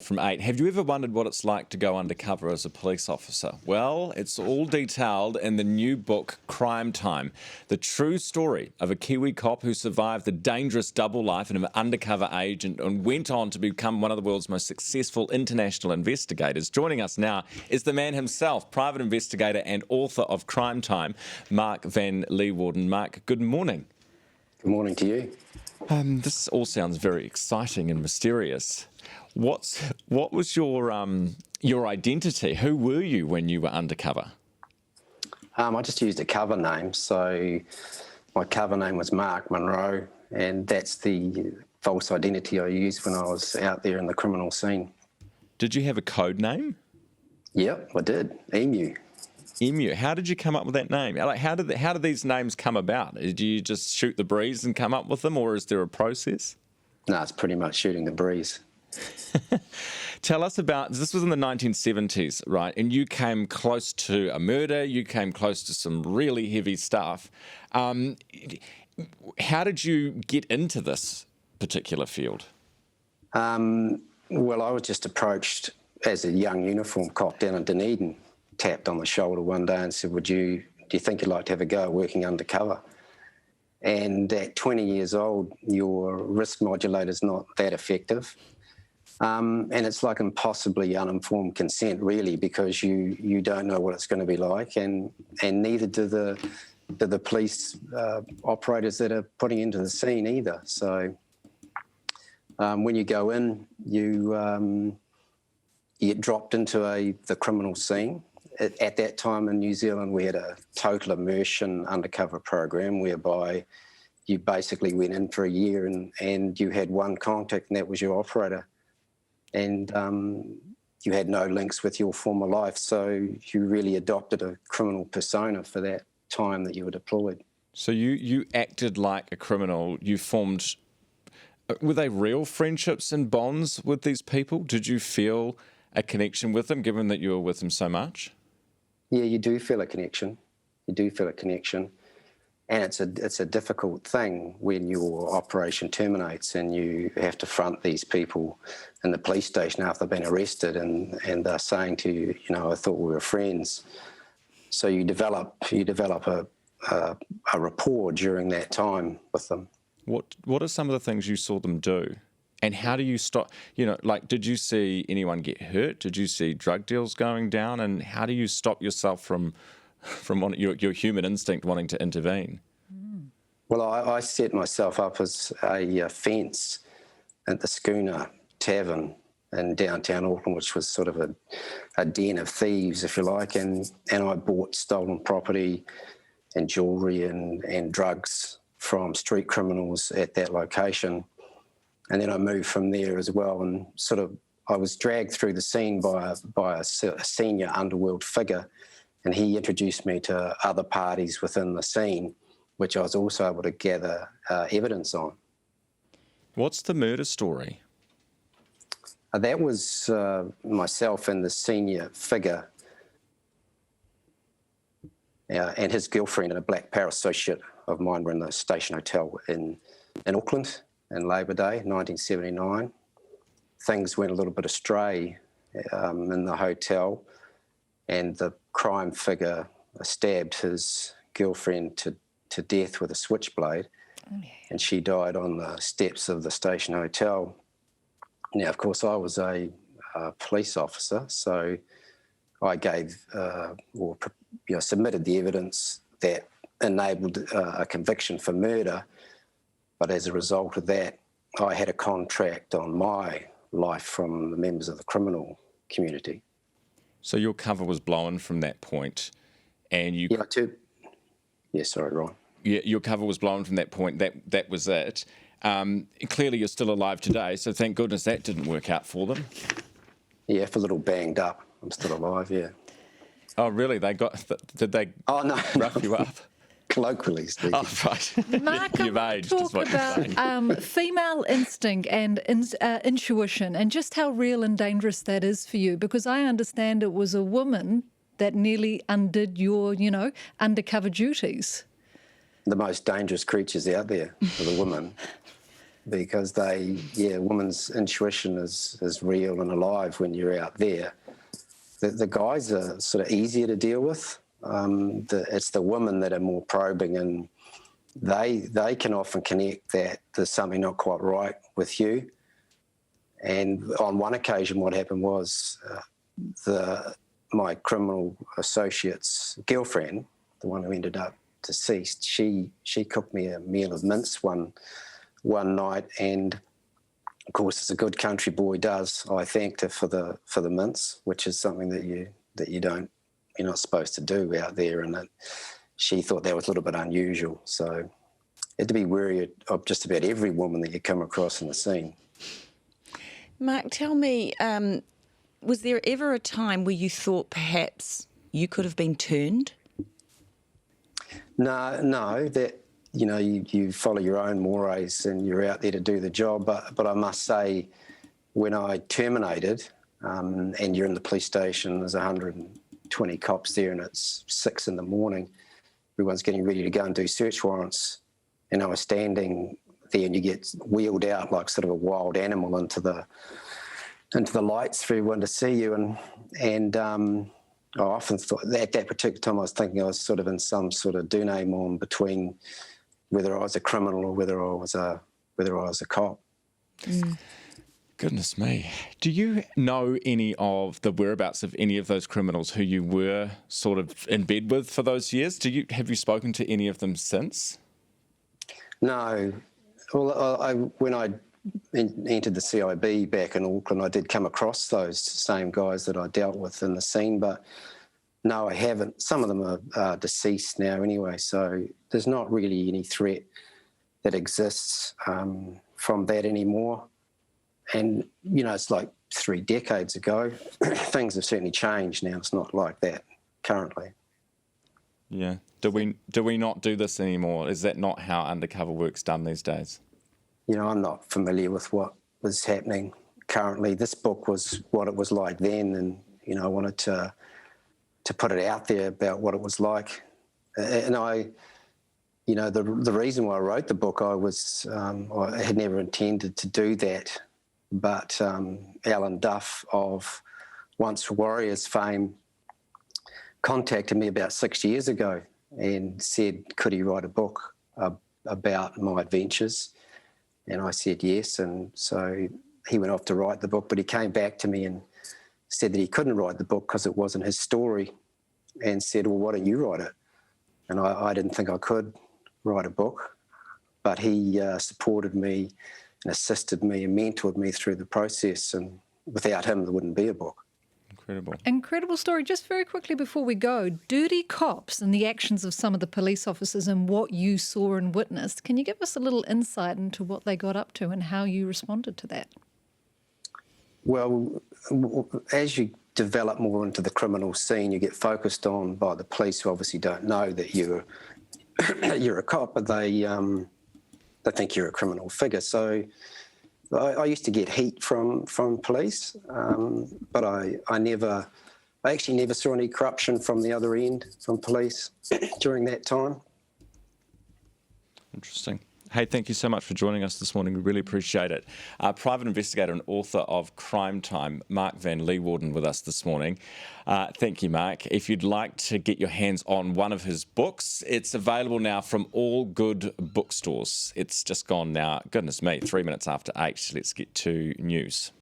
From 8. Have you ever wondered what it's like to go undercover as a police officer? Well, it's all detailed in the new book, Crime Time, the true story of a Kiwi cop who survived the dangerous double life of an undercover agent and went on to become one of the world's most successful international investigators. Joining us now is the man himself, private investigator and author of Crime Time, Mark van Leewarden. Mark, good morning. Good morning to you. This all sounds very exciting and mysterious. What was your identity? Who were you when you were undercover? I just used a cover name, so my cover name was Mark Monroe, and that's the false identity I used when I was out there in the criminal scene. Did you have a code name? Yep, I did. Emu. Emu. How did you come up with that name? Like, how did these names come about? Did you just shoot the breeze and come up with them, or is there a process? No, it's pretty much shooting the breeze. Tell us about, this was in the 1970s, right? And you came close to a murder, you came close to some really heavy stuff. How did you get into this particular field? Well, I was just approached as a young uniform cop down in Dunedin, tapped on the shoulder one day and said, do you think you'd like to have a go at working undercover? And at 20 years old, your risk modulator's not that effective. And it's like impossibly uninformed consent, really, because you don't know what it's going to be like, and neither do the police operators that are putting into the scene either. So when you go in, you get dropped into the criminal scene. At that time in New Zealand, we had a total immersion undercover program whereby you basically went in for a year and you had one contact, and that was your operator. And you had no links with your former life, so you really adopted a criminal persona for that time that you were deployed. So you acted like a criminal. You formed... Were they real friendships and bonds with these people? Did you feel a connection with them, given that you were with them so much? Yeah, you do feel a connection. You do feel a connection. And it's a difficult thing when your operation terminates and you have to front these people in the police station after they've been arrested, and they're saying to you, I thought we were friends. So you develop a rapport during that time with them. What are some of the things you saw them do? And how do you stop, did you see anyone get hurt? Did you see drug deals going down? And how do you stop yourself from your human instinct wanting to intervene? Well, I set myself up as a fence at the Schooner Tavern in downtown Auckland, which was sort of a den of thieves, if you like, and I bought stolen property and jewellery and drugs from street criminals at that location. And then I moved from there as well, and I was dragged through the scene by a senior underworld figure, and he introduced me to other parties within the scene, which I was also able to gather evidence on. What's the murder story? That was myself and the senior figure and his girlfriend and a Black Power associate of mine were in the Station Hotel in Auckland in Labour Day, 1979. Things went a little bit astray in the hotel, and the crime figure stabbed his girlfriend to death with a switchblade, and she died on the steps of the Station Hotel. Now, of course, I was a police officer, so I gave submitted the evidence that enabled a conviction for murder, but as a result of that, I had a contract on my life from the members of the criminal community. So your cover was blown from that point, and you... Yeah, sorry, Ron. Yeah, your cover was blown from that point. That was it. Clearly, you're still alive today, so thank goodness that didn't work out for them. Yeah, if a little banged up, I'm still alive. Yeah. Oh, really? Did they rough you up? Colloquially speaking. Oh, right. Mark, You've aged, is what you're saying. Talk about female instinct and intuition, and just how real and dangerous that is for you, because I understand it was a woman that nearly undid your, undercover duties. The most dangerous creatures out there are the women. because women's intuition is real and alive when you're out there. The guys are sort of easier to deal with. It's the women that are more probing, and they can often connect that there's something not quite right with you. And on one occasion, what happened was my criminal associate's girlfriend, the one who ended up deceased, she cooked me a meal of mince one night, and of course, as a good country boy does, I thanked her for the mince, which is something that you're not supposed to do out there, and she thought that was a little bit unusual. So you had to be wary of just about every woman that you come across in the scene. Mark, tell me, was there ever a time where you thought perhaps you could have been turned? No, that, you follow your own mores and you're out there to do the job. But I must say, when I terminated, and you're in the police station, there's 120 cops there and it's 6 a.m, everyone's getting ready to go and do search warrants, and I was standing there and you get wheeled out like sort of a wild animal into the lights for everyone to see you, and I often thought at that particular time I was thinking I was sort of in some sort of denouement between whether I was a criminal or whether I was a cop. Goodness me. Do you know any of the whereabouts of any of those criminals who you were sort of in bed with for those years? Have you spoken to any of them since? No. Well, when I entered the CIB back in Auckland, I did come across those same guys that I dealt with in the scene, but no, I haven't. Some of them are deceased now anyway, so there's not really any threat that exists from that anymore. And, it's like 3 decades ago. Things have certainly changed now. It's not like that currently. Yeah. Do we not do this anymore? Is that not how undercover work's done these days? I'm not familiar with what was happening currently. This book was what it was like then, and, I wanted to put it out there about what it was like. And the reason why I wrote the book, I had never intended to do that, but Alan Duff of Once Warriors fame contacted me about 6 years ago and said, could he write a book about my adventures? And I said yes, and so he went off to write the book, but he came back to me and said that he couldn't write the book because it wasn't his story, and said, well, why don't you write it? And I didn't think I could write a book, but he supported me and assisted me and mentored me through the process, and without him there wouldn't be a book. Incredible story. Just very quickly before we go, dirty cops and the actions of some of the police officers and what you saw and witnessed. Can you give us a little insight into what they got up to and how you responded to that? Well, as you develop more into the criminal scene, you get focused on by the police, who obviously don't know that you're a cop, but they think you're a criminal figure. So I used to get heat from police, but I actually never saw any corruption from the other end, from police during that time. Interesting. Hey, thank you so much for joining us this morning. We really appreciate it. Private investigator and author of Crime Time, Mark van Leewarden, with us this morning. Thank you, Mark. If you'd like to get your hands on one of his books, it's available now from all good bookstores. It's just gone now, goodness me, 3 minutes after 8. Let's get to news.